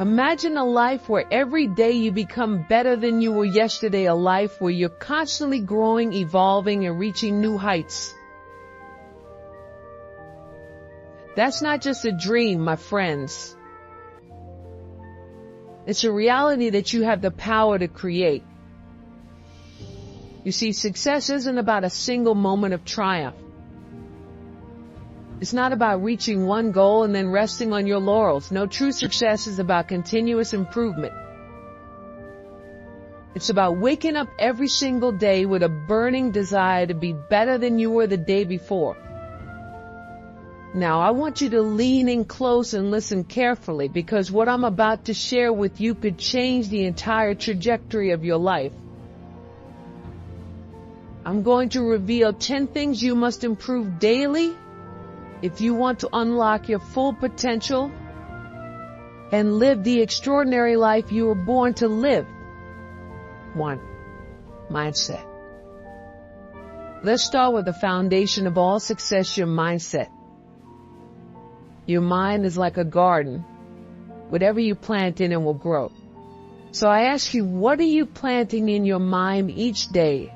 Imagine a life where every day you become better than you were yesterday, a life where you're constantly growing, evolving, and reaching new heights. That's not just a dream, my friends. It's a reality that you have the power to create. You see, success isn't about a single moment of triumph. It's not about reaching one goal and then resting on your laurels. No, true success is about continuous improvement. It's about waking up every single day with a burning desire to be better than you were the day before. Now, I want you to lean in close and listen carefully, because what I'm about to share with you could change the entire trajectory of your life. I'm going to reveal 10 things you must improve daily if you want to unlock your full potential and live the extraordinary life you were born to live. 1. Mindset. Let's start with the foundation of all success, your mindset. Your mind is like a garden. Whatever you plant in it will grow. So I ask you, what are you planting in your mind each day?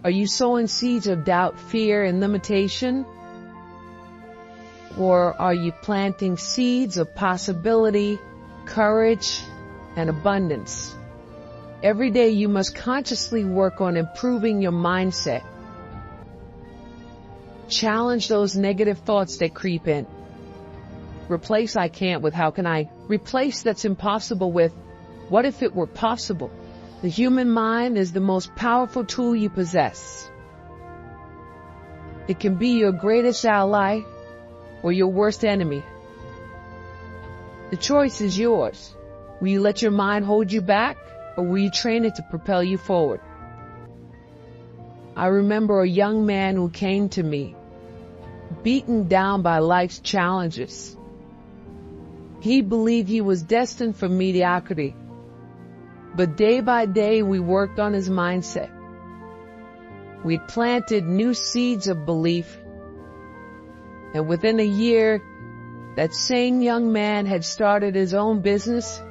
Are you sowing seeds of doubt, fear, and limitation? Or are you planting seeds of possibility, courage, and abundance? Every day you must consciously work on improving your mindset. Challenge those negative thoughts that creep in. Replace "I can't" with "how can I?" Replace "that's impossible" with "what if it were possible?" The human mind is the most powerful tool you possess. It can be your greatest ally or your worst enemy. The choice is yours. Will you let your mind hold you back, or will you train it to propel you forward? I remember a young man who came to me, beaten down by life's challenges. He believed he was destined for mediocrity. But day by day, we worked on his mindset. We planted new seeds of belief. And within a year, that same young man had started his own business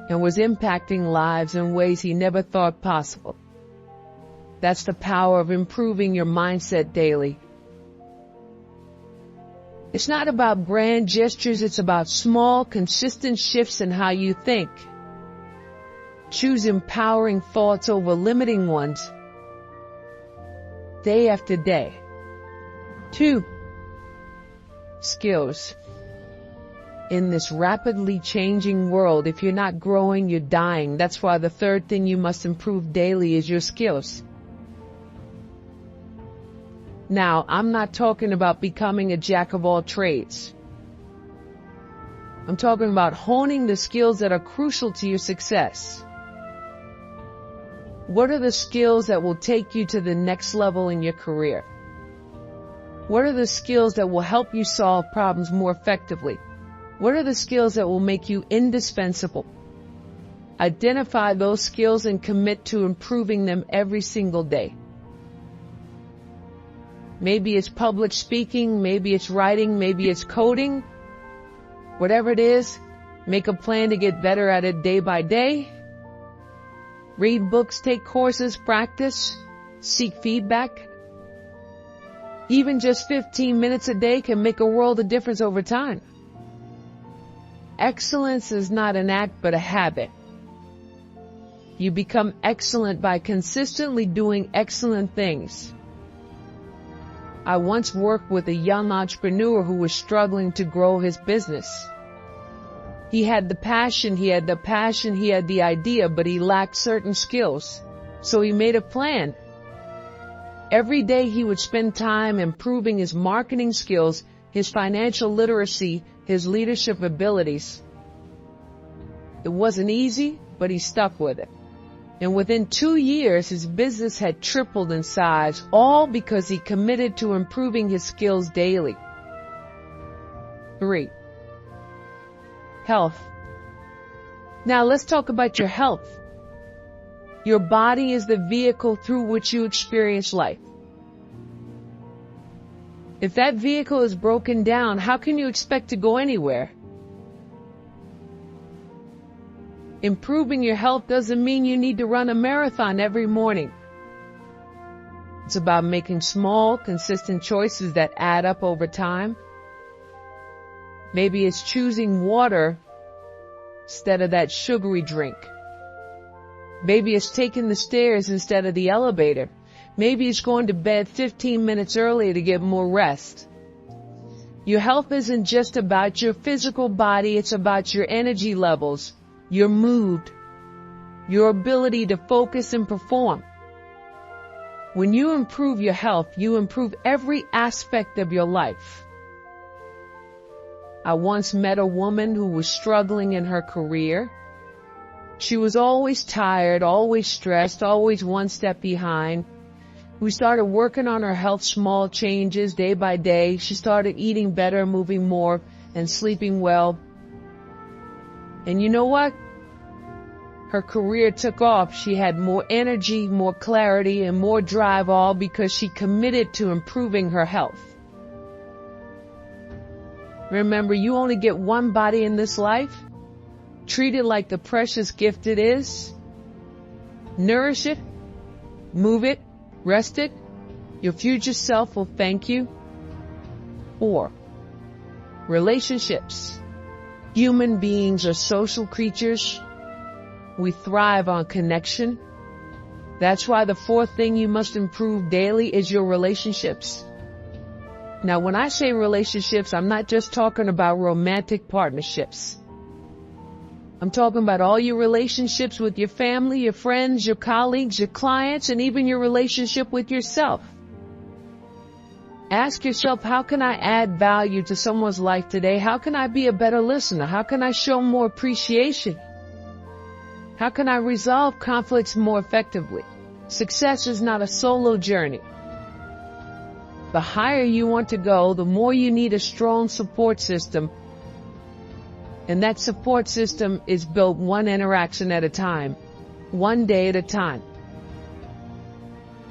and was impacting lives in ways he never thought possible. That's the power of improving your mindset daily. It's not about grand gestures, it's about small, consistent shifts in how you think. Choose empowering thoughts over limiting ones, day after day. 2. Skills. In this rapidly changing world, if you're not growing, you're dying. That's why the third thing you must improve daily is your skills. Now, I'm not talking about becoming a jack of all trades. I'm talking about honing the skills that are crucial to your success. What are the skills that will take you to the next level in your career? What are the skills that will help you solve problems more effectively? What are the skills that will make you indispensable? Identify those skills and commit to improving them every single day. Maybe it's public speaking, maybe it's writing, maybe it's coding. Whatever it is, make a plan to get better at it day by day. Read books, take courses, practice, seek feedback. Even just 15 minutes a day can make a world of difference over time. Excellence is not an act but a habit. You become excellent by consistently doing excellent things. I once worked with a young entrepreneur who was struggling to grow his business. He had the passion, he had the idea, but he lacked certain skills. So he made a plan. Every day he would spend time improving his marketing skills, his financial literacy, his leadership abilities. It wasn't easy, but he stuck with it. And within 2 years, his business had tripled in size, all because he committed to improving his skills daily. 3. Health. Now let's talk about your health. Your body is the vehicle through which you experience life. If that vehicle is broken down, how can you expect to go anywhere? Improving your health doesn't mean you need to run a marathon every morning. It's about making small, consistent choices that add up over time. Maybe it's choosing water instead of that sugary drink. Maybe it's taking the stairs instead of the elevator. Maybe it's going to bed 15 minutes earlier to get more rest. Your health isn't just about your physical body, it's about your energy levels, your mood, your ability to focus and perform. When you improve your health, you improve every aspect of your life. I once met a woman who was struggling in her career. She was always tired, always stressed, always one step behind. We started working on her health, small changes day by day. She started eating better, moving more, and sleeping well. And you know what? Her career took off. She had more energy, more clarity, and more drive, all because she committed to improving her health. Remember, you only get one body in this life. Treat it like the precious gift it is. Nourish it, move it, rest it. Your future self will thank you. 4. Relationships. Human beings are social creatures. We thrive on connection. That's why the 4th thing you must improve daily is your relationships. Now, when I say relationships, I'm not just talking about romantic partnerships. I'm talking about all your relationships with your family, your friends, your colleagues, your clients, and even your relationship with yourself. Ask yourself, how can I add value to someone's life today? How can I be a better listener? How can I show more appreciation? How can I resolve conflicts more effectively? Success is not a solo journey. The higher you want to go, the more you need a strong support system. And that support system is built one interaction at a time, one day at a time.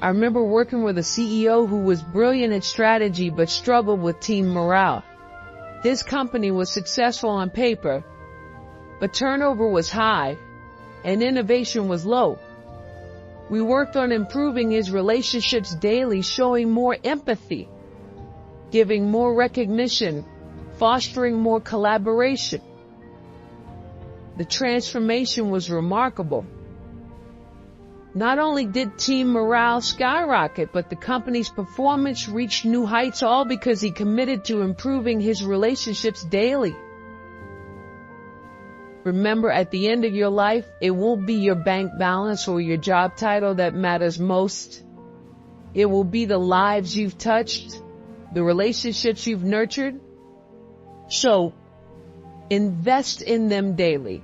I remember working with a CEO who was brilliant at strategy but struggled with team morale. His company was successful on paper, but turnover was high and innovation was low. We worked on improving his relationships daily, showing more empathy, giving more recognition, fostering more collaboration. The transformation was remarkable. Not only did team morale skyrocket, but the company's performance reached new heights, all because he committed to improving his relationships daily. Remember, at the end of your life, it won't be your bank balance or your job title that matters most. It will be the lives you've touched, the relationships you've nurtured. So, invest in them daily.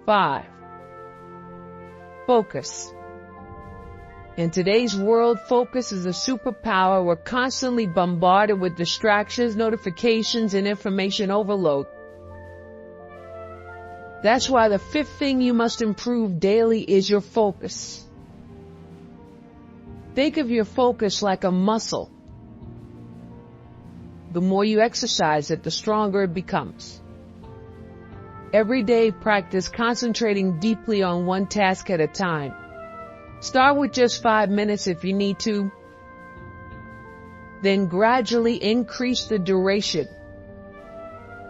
5. Focus. In today's world, focus is a superpower. We're constantly bombarded with distractions, notifications, and information overload. That's why the 5th thing you must improve daily is your focus. Think of your focus like a muscle. The more you exercise it, the stronger it becomes. Every day, practice concentrating deeply on one task at a time. Start with just 5 minutes if you need to. Then gradually increase the duration.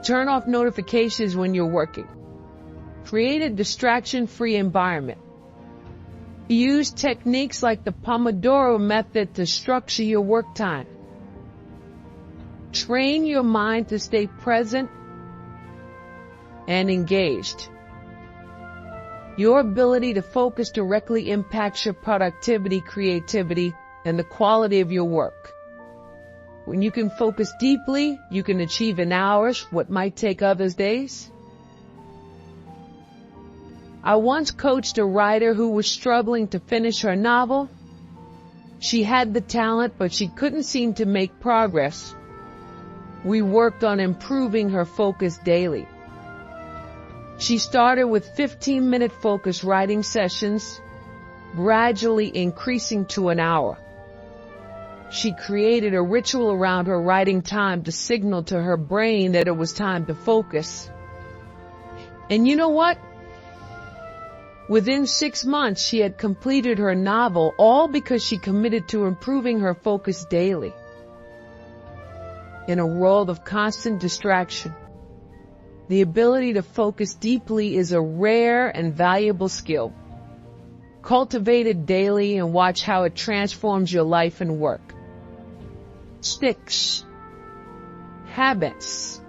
Turn off notifications when you're working. Create a distraction-free environment. Use techniques like the Pomodoro method to structure your work time. Train your mind to stay present and engaged. Your ability to focus directly impacts your productivity, creativity, and the quality of your work. When you can focus deeply, you can achieve in hours what might take others days. I once coached a writer who was struggling to finish her novel. She had the talent, but she couldn't seem to make progress. We worked on improving her focus daily. She started with 15-minute focus writing sessions, gradually increasing to an hour. She created a ritual around her writing time to signal to her brain that it was time to focus. And you know what? Within 6 months, she had completed her novel, all because she committed to improving her focus daily. In a world of constant distraction, the ability to focus deeply is a rare and valuable skill. Cultivate it daily and watch how it transforms your life and work. 6. Habits.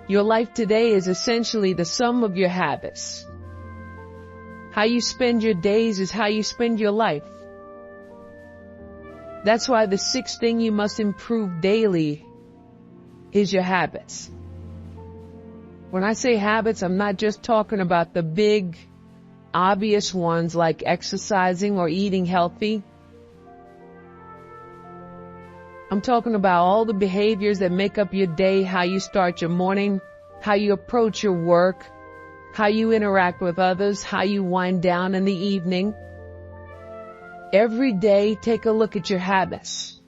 Your life today is essentially the sum of your habits. How you spend your days is how you spend your life. That's why the 6th thing you must improve daily is your habits. When I say habits, I'm not just talking about the big, obvious ones like exercising or eating healthy. I'm talking about all the behaviors that make up your day, how you start your morning, how you approach your work, how you interact with others, how you wind down in the evening. Every day, take a look at your habits.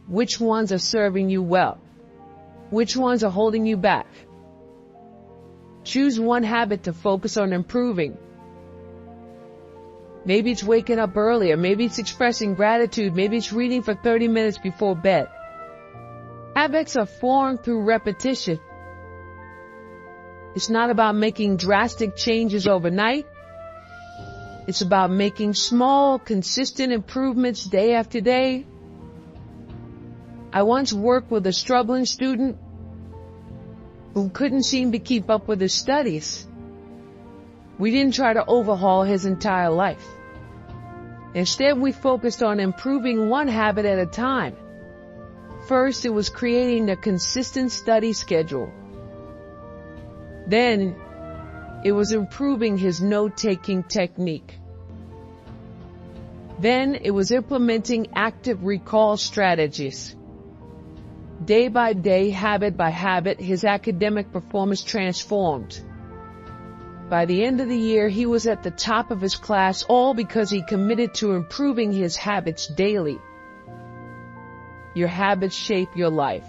Which ones are serving you well? Which ones are holding you back? Choose one habit to focus on improving. Maybe it's waking up earlier. Maybe it's expressing gratitude. Maybe it's reading for 30 minutes before bed. Habits are formed through repetition. It's not about making drastic changes overnight. It's about making small, consistent improvements day after day. I once worked with a struggling student who couldn't seem to keep up with his studies. We didn't try to overhaul his entire life. Instead, we focused on improving one habit at a time. First, it was creating a consistent study schedule. Then, it was improving his note-taking technique. Then, it was implementing active recall strategies. Day by day, habit by habit, his academic performance transformed. By the end of the year, he was at the top of his class, all because he committed to improving his habits daily. Your habits shape your life.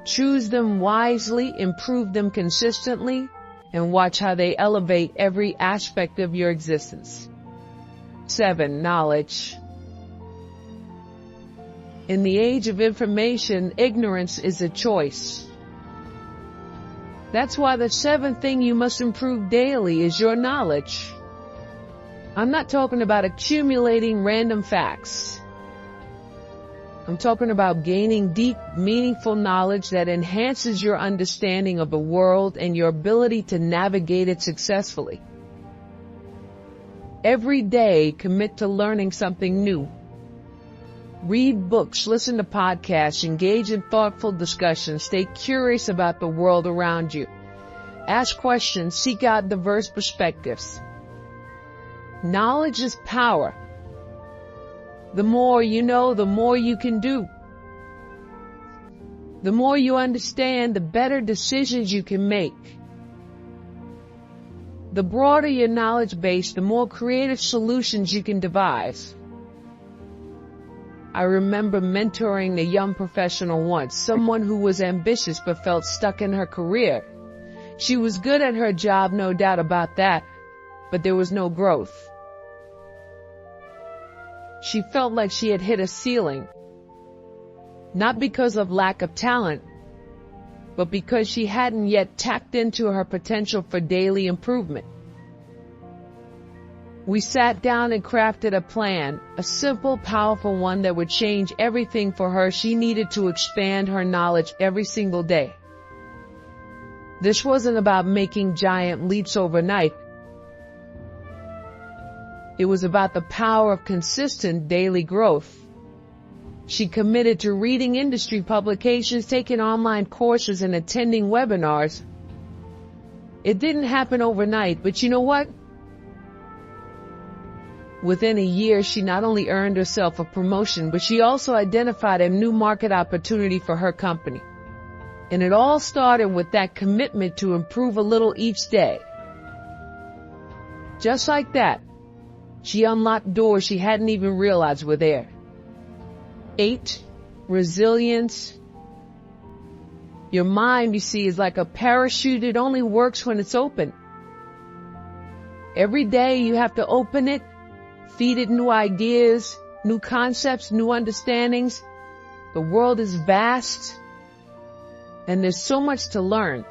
Choose them wisely, improve them consistently, and watch how they elevate every aspect of your existence. 7. Knowledge. In the age of information, ignorance is a choice. That's why the 7th thing you must improve daily is your knowledge. I'm not talking about accumulating random facts. I'm talking about gaining deep, meaningful knowledge that enhances your understanding of the world and your ability to navigate it successfully. Every day, commit to learning something new. Read books, listen to podcasts, engage in thoughtful discussions, stay curious about the world around you. Ask questions, seek out diverse perspectives. Knowledge is power. The more you know, the more you can do. The more you understand, the better decisions you can make. The broader your knowledge base, the more creative solutions you can devise. I remember mentoring a young professional once, someone who was ambitious but felt stuck in her career. She was good at her job, no doubt about that, but there was no growth. She felt like she had hit a ceiling, not because of lack of talent, but because she hadn't yet tapped into her potential for daily improvement. We sat down and crafted a plan, a simple, powerful one that would change everything for her. She needed to expand her knowledge every single day. This wasn't about making giant leaps overnight. It was about the power of consistent daily growth. She committed to reading industry publications, taking online courses, and attending webinars. It didn't happen overnight, but you know what? Within a year, she not only earned herself a promotion, but she also identified a new market opportunity for her company. And it all started with that commitment to improve a little each day. Just like that, she unlocked doors she hadn't even realized were there. 8. Resilience. Your mind, you see, is like a parachute. It only works when it's open. Every day you have to open it, feed it new ideas, new concepts, new understandings. The world is vast, and there's so much to learn.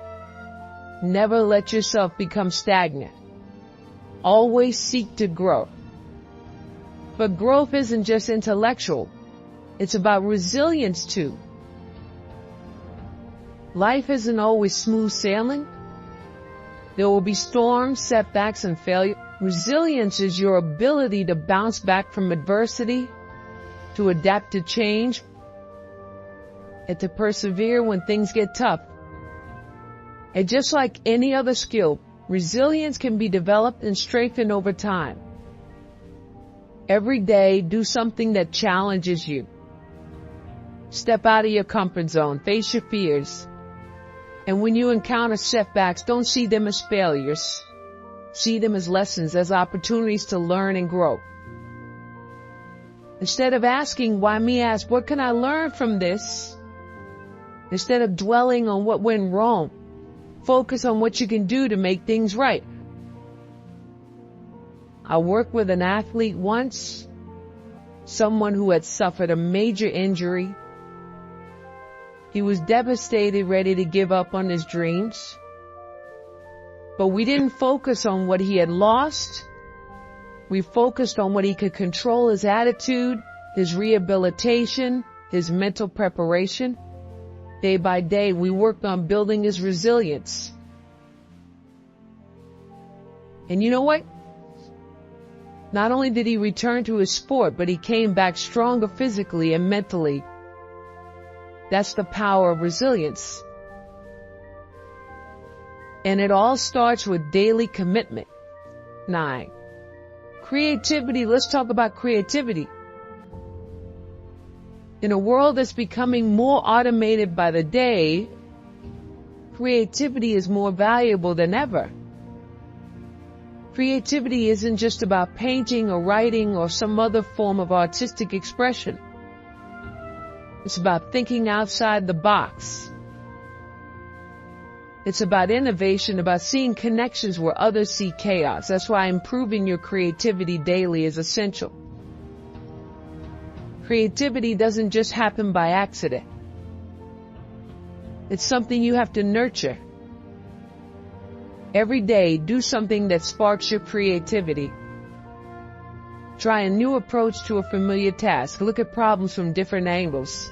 Never let yourself become stagnant. Always seek to grow. But growth isn't just intellectual. It's about resilience too. Life isn't always smooth sailing. There will be storms, setbacks, and failure. Resilience is your ability to bounce back from adversity, to adapt to change, and to persevere when things get tough. And just like any other skill, resilience can be developed and strengthened over time. Every day, do something that challenges you. Step out of your comfort zone, face your fears. And when you encounter setbacks, don't see them as failures. See them as lessons, as opportunities to learn and grow. Instead of asking, why me, ask, what can I learn from this? Instead of dwelling on what went wrong, focus on what you can do to make things right. I worked with an athlete once, someone who had suffered a major injury. He was devastated, ready to give up on his dreams. But we didn't focus on what he had lost. We focused on what he could control: his attitude, his rehabilitation, his mental preparation. Day by day, we worked on building his resilience. And you know what? Not only did he return to his sport, but he came back stronger physically and mentally. That's the power of resilience. And it all starts with daily commitment. 9. Creativity. Let's talk about creativity. In a world that's becoming more automated by the day, creativity is more valuable than ever. Creativity isn't just about painting or writing or some other form of artistic expression. It's about thinking outside the box. It's about innovation, about seeing connections where others see chaos. That's why improving your creativity daily is essential. Creativity doesn't just happen by accident. It's something you have to nurture. Every day, do something that sparks your creativity. Try a new approach to a familiar task. Look at problems from different angles.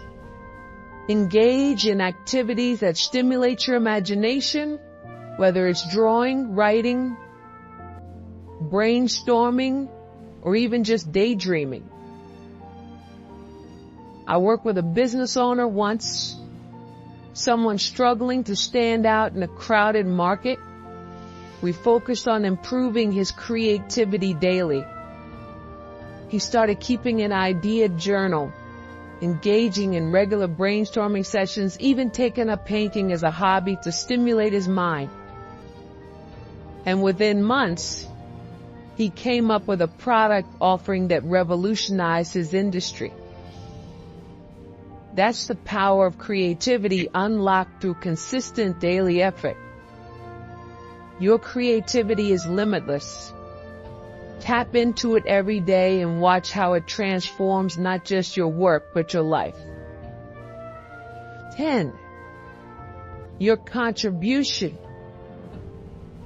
Engage in activities that stimulate your imagination, whether it's drawing, writing, brainstorming, or even just daydreaming. I worked with a business owner once, someone struggling to stand out in a crowded market. We focused on improving his creativity daily. He started keeping an idea journal, engaging in regular brainstorming sessions, even taking up painting as a hobby to stimulate his mind. And within months, he came up with a product offering that revolutionized his industry. That's the power of creativity unlocked through consistent daily effort. Your creativity is limitless. Tap into it every day and watch how it transforms not just your work, but your life. 10. Your contribution.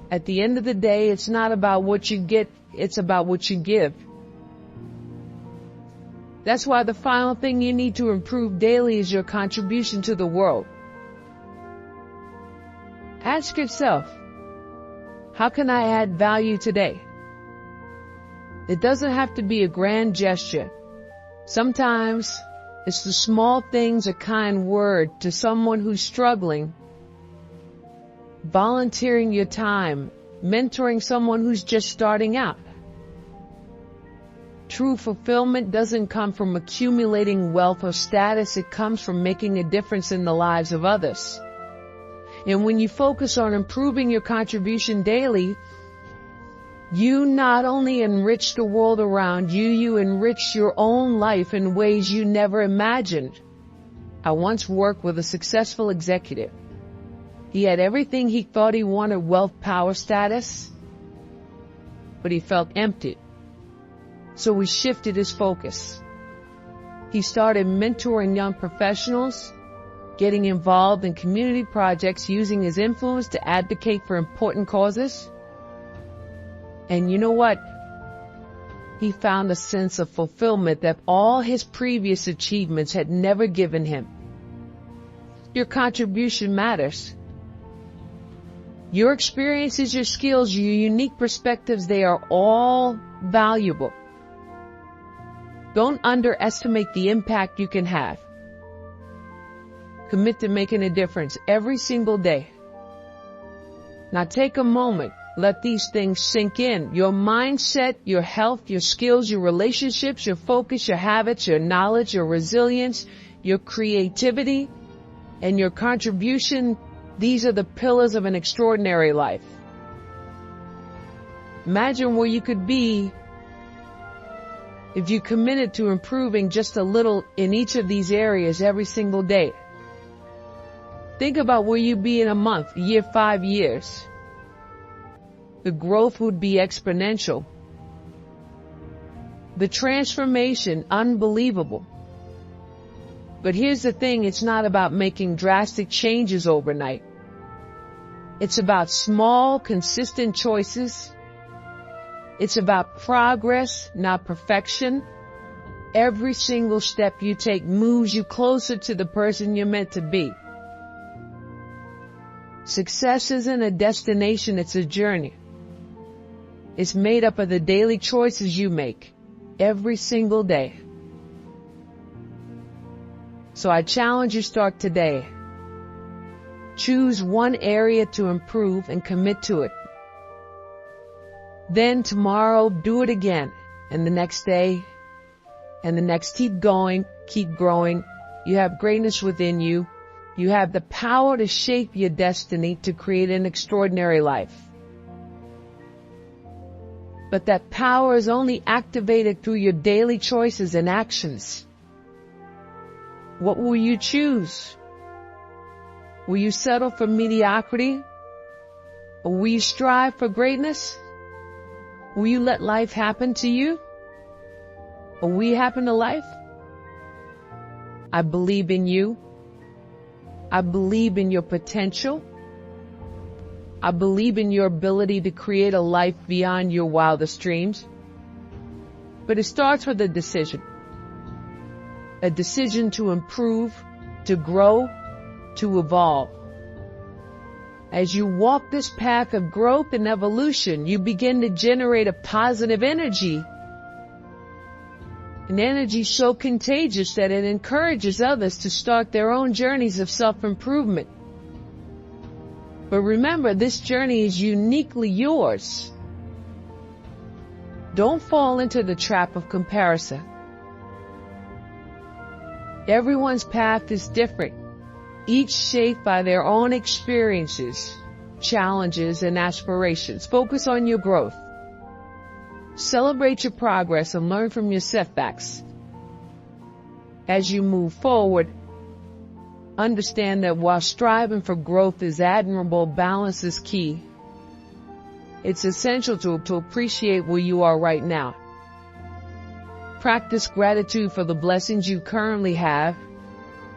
At the end of the day, it's not about what you get, it's about what you give. That's why the final thing you need to improve daily is your contribution to the world. Ask yourself, how can I add value today? It doesn't have to be a grand gesture. Sometimes it's the small things, a kind word to someone who's struggling, volunteering your time, mentoring someone who's just starting out. True fulfillment doesn't come from accumulating wealth or status. It comes from making a difference in the lives of others. And when you focus on improving your contribution daily, you not only enrich the world around you, you enrich your own life in ways you never imagined. I once worked with a successful executive. He had everything he thought he wanted: wealth, power, status. but he felt empty. So he shifted his focus. He started mentoring young professionals, getting involved in community projects, using his influence to advocate for important causes. And you know what? He found a sense of fulfillment that all his previous achievements had never given him. Your contribution matters. Your experiences, your skills, your unique perspectives, they are all valuable. Don't underestimate the impact you can have. Commit to making a difference every single day. Now take a moment. Let these things sink in. Your mindset, your health, your skills, your relationships, your focus, your habits, your knowledge, your resilience, your creativity, and your contribution. These are the pillars of an extraordinary life. Imagine where you could be if you committed to improving just a little in each of these areas every single day. Think about where you'd be in a month, a year, 5 years. The growth would be exponential. The transformation, unbelievable. But here's the thing, it's not about making drastic changes overnight. It's about small, consistent choices. It's about progress, not perfection. Every single step you take moves you closer to the person you're meant to be. Success isn't a destination, it's a journey. It's made up of the daily choices you make every single day. So I challenge you, start today. Choose one area to improve and commit to it. Then tomorrow, do it again. And the next day, and the next. Keep going, keep growing. You have greatness within you. You have the power to shape your destiny, to create an extraordinary life. But that power is only activated through your daily choices and actions. What will you choose? Will you settle for mediocrity? Or will you strive for greatness? Will you let life happen to you? Or will you happen to life? I believe in you. I believe in your potential. I believe in your ability to create a life beyond your wildest dreams. But it starts with a decision. A decision to improve, to grow, to evolve. As you walk this path of growth and evolution, you begin to generate a positive energy. An energy so contagious that it encourages others to start their own journeys of self-improvement. But remember, this journey is uniquely yours. Don't fall into the trap of comparison. Everyone's path is different, each shaped by their own experiences, challenges, and aspirations. Focus on your growth. Celebrate your progress and learn from your setbacks. As you move forward, understand that while striving for growth is admirable, balance is key. It's essential to appreciate where you are right now. Practice gratitude for the blessings you currently have,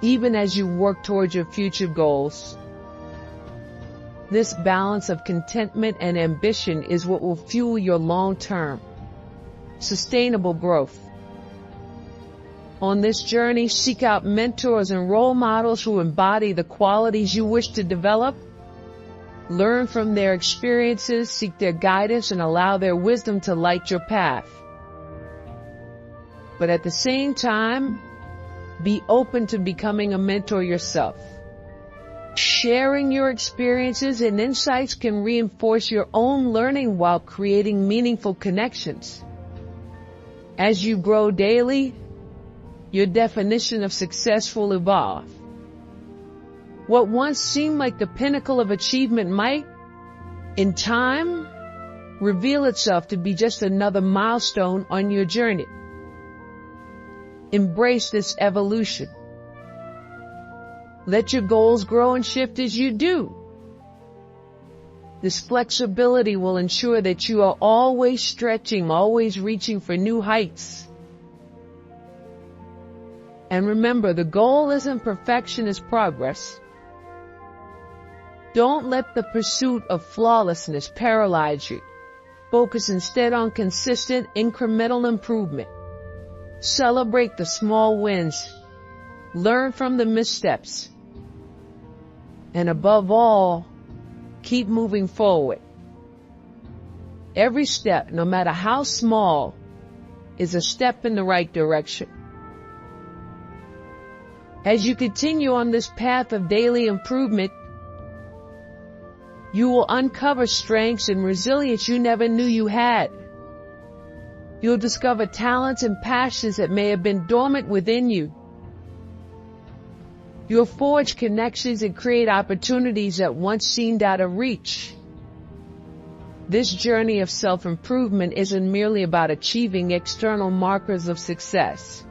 even as you work towards your future goals. This balance of contentment and ambition is what will fuel your long-term, sustainable growth. On this journey, seek out mentors and role models who embody the qualities you wish to develop. Learn from their experiences, seek their guidance, and allow their wisdom to light your path. But at the same time, be open to becoming a mentor yourself. Sharing your experiences and insights can reinforce your own learning while creating meaningful connections. As you grow daily, your definition of success will evolve. What once seemed like the pinnacle of achievement might, in time, reveal itself to be just another milestone on your journey. Embrace this evolution. Let your goals grow and shift as you do. This flexibility will ensure that you are always stretching, always reaching for new heights. And remember, the goal isn't perfection, it's progress. Don't let the pursuit of flawlessness paralyze you. Focus instead on consistent, incremental improvement. Celebrate the small wins. Learn from the missteps. And above all, keep moving forward. Every step, no matter how small, is a step in the right direction. As you continue on this path of daily improvement, you will uncover strengths and resilience you never knew you had. You'll discover talents and passions that may have been dormant within you. You'll forge connections and create opportunities that once seemed out of reach. This journey of self-improvement isn't merely about achieving external markers of success.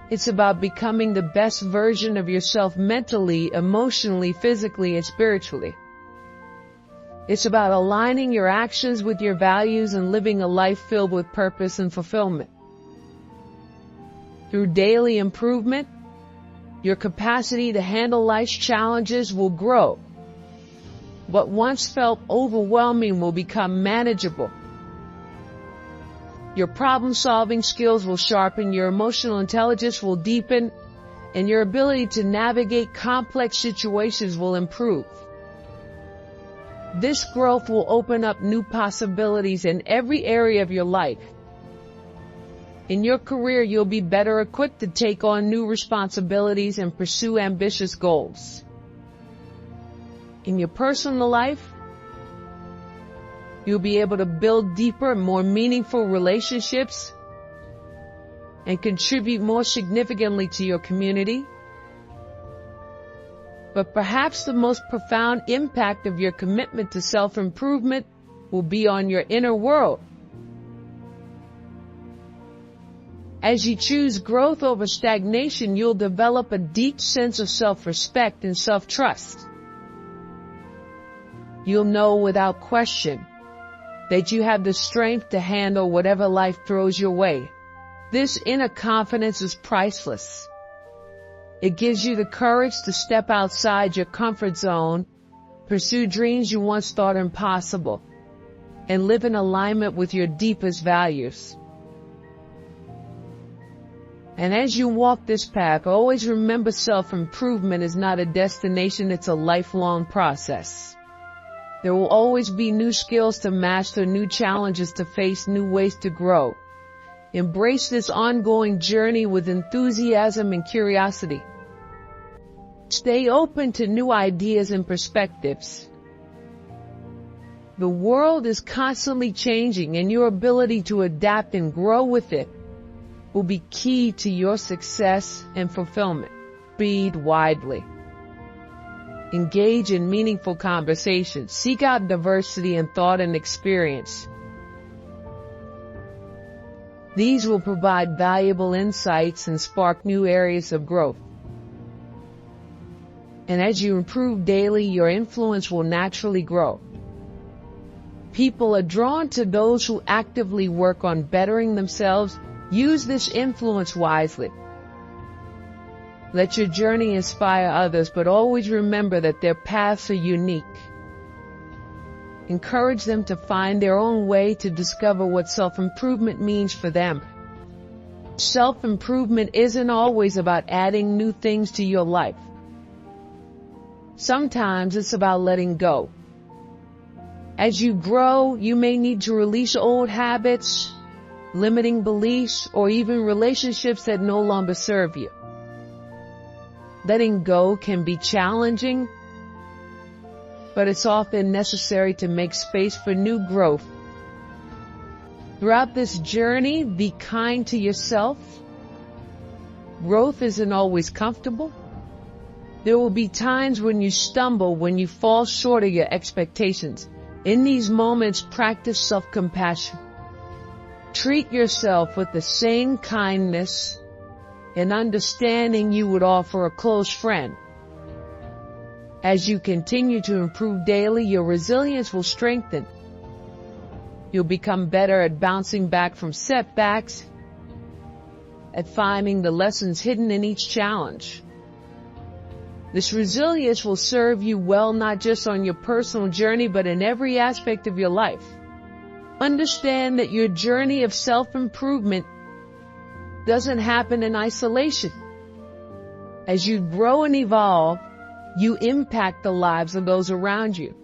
It's about becoming the best version of yourself mentally, emotionally, physically, and spiritually. It's about aligning your actions with your values and living a life filled with purpose and fulfillment. Through daily improvement, your capacity to handle life's challenges will grow. What once felt overwhelming will become manageable. Your problem-solving skills will sharpen, your emotional intelligence will deepen, and your ability to navigate complex situations will improve. This growth will open up new possibilities in every area of your life. In your career, you'll be better equipped to take on new responsibilities and pursue ambitious goals. In your personal life, you'll be able to build deeper, more meaningful relationships and contribute more significantly to your community. But perhaps the most profound impact of your commitment to self-improvement will be on your inner world. As you choose growth over stagnation, you'll develop a deep sense of self-respect and self-trust. You'll know without question that you have the strength to handle whatever life throws your way. This inner confidence is priceless. It gives you the courage to step outside your comfort zone, pursue dreams you once thought impossible, and live in alignment with your deepest values. And as you walk this path, always remember self-improvement is not a destination, it's a lifelong process. There will always be new skills to master, new challenges to face, new ways to grow. Embrace this ongoing journey with enthusiasm and curiosity. Stay open to new ideas and perspectives. The world is constantly changing, and your ability to adapt and grow with it will be key to your success and fulfillment. Read widely. Engage in meaningful conversations. Seek out diversity in thought and experience. These will provide valuable insights and spark new areas of growth. And as you improve daily, your influence will naturally grow. People are drawn to those who actively work on bettering themselves. Use this influence wisely. Let your journey inspire others, but always remember that their paths are unique. Encourage them to find their own way to discover what self-improvement means for them. Self-improvement isn't always about adding new things to your life. Sometimes it's about letting go. As you grow, you may need to release old habits, limiting beliefs, or even relationships that no longer serve you. Letting go can be challenging, but it's often necessary to make space for new growth. Throughout this journey, be kind to yourself. Growth isn't always comfortable. There will be times when you stumble, when you fall short of your expectations. In these moments, practice self-compassion. Treat yourself with the same kindness and understanding you would offer a close friend. As you continue to improve daily, your resilience will strengthen. You'll become better at bouncing back from setbacks, at finding the lessons hidden in each challenge. This resilience will serve you well not just on your personal journey, but in every aspect of your life. Understand that your journey of self-improvement doesn't happen in isolation. As you grow and evolve, you impact the lives of those around you.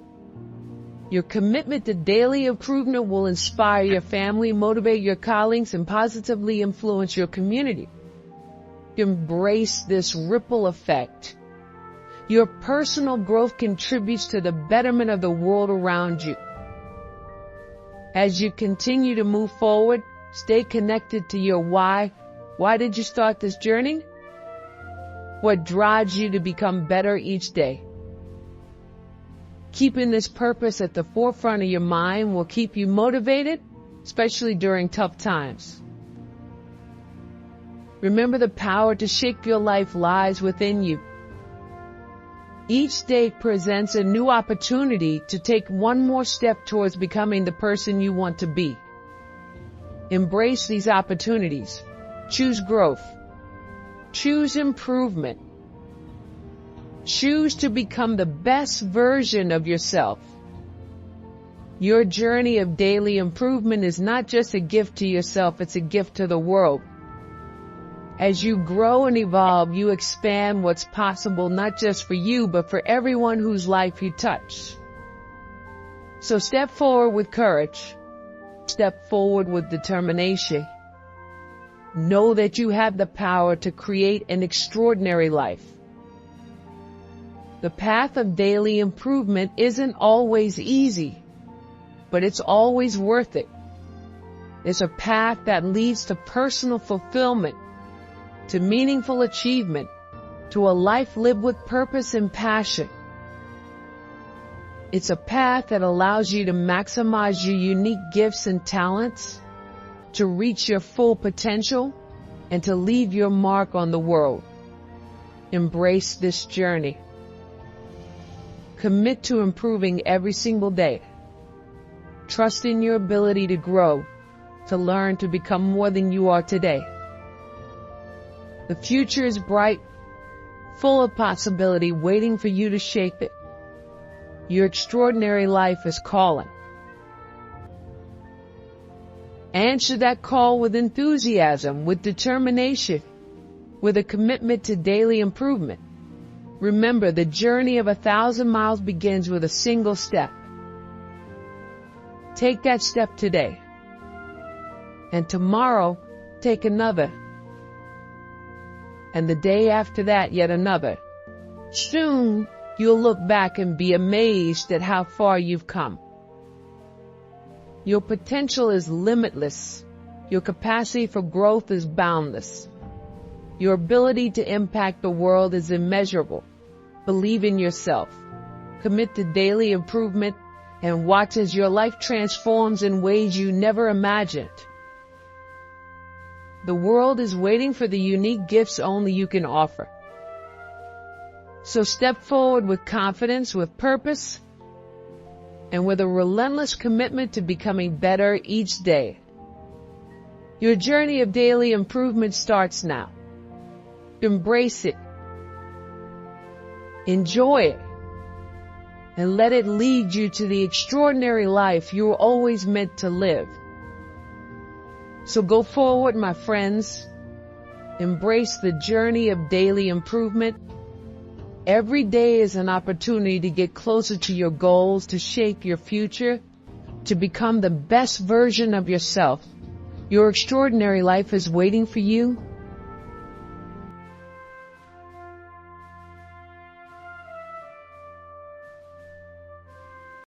Your commitment to daily improvement will inspire your family, motivate your colleagues, and positively influence your community. Embrace this ripple effect. Your personal growth contributes to the betterment of the world around you. As you continue to move forward, stay connected to your why. Why did you start this journey? What drives you to become better each day? Keeping this purpose at the forefront of your mind will keep you motivated, especially during tough times. Remember, the power to shape your life lies within you. Each day presents a new opportunity to take one more step towards becoming the person you want to be. Embrace these opportunities. Choose growth. Choose improvement. Choose to become the best version of yourself. Your journey of daily improvement is not just a gift to yourself, it's a gift to the world. As you grow and evolve, you expand what's possible not just for you, but for everyone whose life you touch. So step forward with courage. Step forward with determination. Know that you have the power to create an extraordinary life. The path of daily improvement isn't always easy, but it's always worth it. It's a path that leads to personal fulfillment, to meaningful achievement, to a life lived with purpose and passion. It's a path that allows you to maximize your unique gifts and talents, to reach your full potential, and to leave your mark on the world. Embrace this journey. Commit to improving every single day. Trust in your ability to grow, to learn, to become more than you are today. The future is bright, full of possibility, waiting for you to shape it. Your extraordinary life is calling. Answer that call with enthusiasm, with determination, with a commitment to daily improvement. Remember, the journey of 1,000 miles begins with a single step. Take that step today. And tomorrow, take another. And the day after that, yet another. Soon, you'll look back and be amazed at how far you've come. Your potential is limitless. Your capacity for growth is boundless. Your ability to impact the world is immeasurable. Believe in yourself. Commit to daily improvement and watch as your life transforms in ways you never imagined. The world is waiting for the unique gifts only you can offer. So step forward with confidence, with purpose, and with a relentless commitment to becoming better each day. Your journey of daily improvement starts now. Embrace it. Enjoy it. And let it lead you to the extraordinary life you were always meant to live. So go forward, my friends. Embrace the journey of daily improvement. Every day is an opportunity to get closer to your goals, to shape your future, to become the best version of yourself. Your extraordinary life is waiting for you.